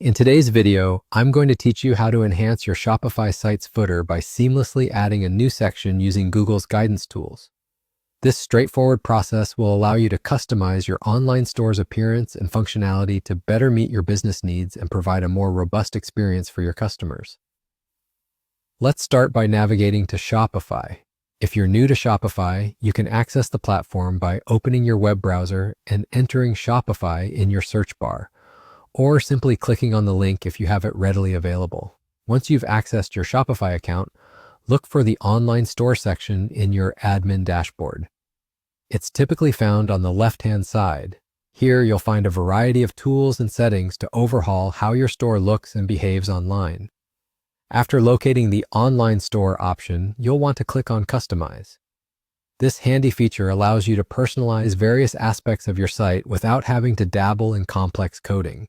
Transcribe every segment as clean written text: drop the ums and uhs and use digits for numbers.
In today's video, I'm going to teach you how to enhance your Shopify site's footer by seamlessly adding a new section using Google's guidance tools. This straightforward process will allow you to customize your online store's appearance and functionality to better meet your business needs and provide a more robust experience for your customers. Let's start by navigating to Shopify. If you're new to Shopify, you can access the platform by opening your web browser and entering Shopify in your search bar, or simply clicking on the link if you have it readily available. Once you've accessed your Shopify account, look for the online store section in your admin dashboard. It's typically found on the left-hand side. Here you'll find a variety of tools and settings to overhaul how your store looks and behaves online. After locating the online store option, you'll want to click on Customize. This handy feature allows you to personalize various aspects of your site without having to dabble in complex coding.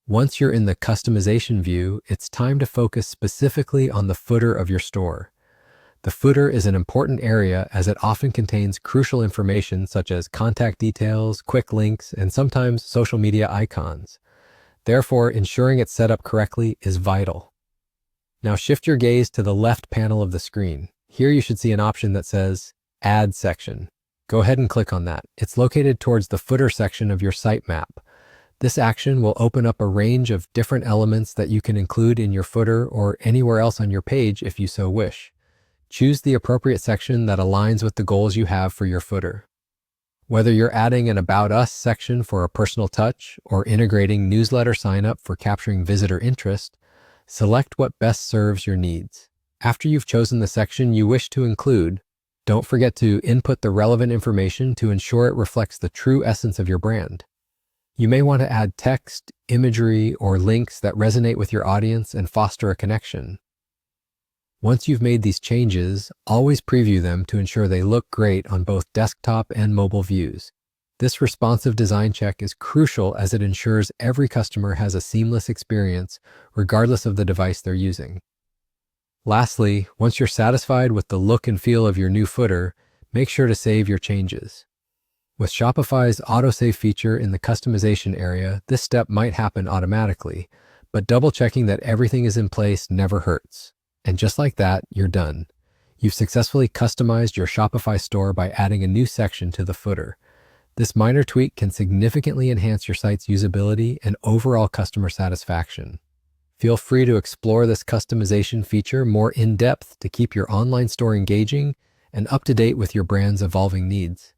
Once you're in the customization view, it's time to focus specifically on the footer of your store. The footer is an important area as it often contains crucial information such as contact details, quick links, and sometimes social media icons. Therefore, ensuring it's set up correctly is vital. Now shift your gaze to the left panel of the screen. Here you should see an option that says Add Section. Go ahead and click on that. It's located towards the footer section of your sitemap. This action will open up a range of different elements that you can include in your footer or anywhere else on your page if you so wish. Choose the appropriate section that aligns with the goals you have for your footer. Whether you're adding an About Us section for a personal touch or integrating newsletter sign-up for capturing visitor interest, select what best serves your needs. After you've chosen the section you wish to include, don't forget to input the relevant information to ensure it reflects the true essence of your brand. You may want to add text, imagery, or links that resonate with your audience and foster a connection. Once you've made these changes, always preview them to ensure they look great on both desktop and mobile views. This responsive design check is crucial as it ensures every customer has a seamless experience, regardless of the device they're using. Lastly, once you're satisfied with the look and feel of your new footer, make sure to save your changes. With Shopify's autosave feature in the customization area, this step might happen automatically, but double-checking that everything is in place never hurts. And just like that, you're done. You've successfully customized your Shopify store by adding a new section to the footer. This minor tweak can significantly enhance your site's usability and overall customer satisfaction. Feel free to explore this customization feature more in depth to keep your online store engaging and up to date with your brand's evolving needs.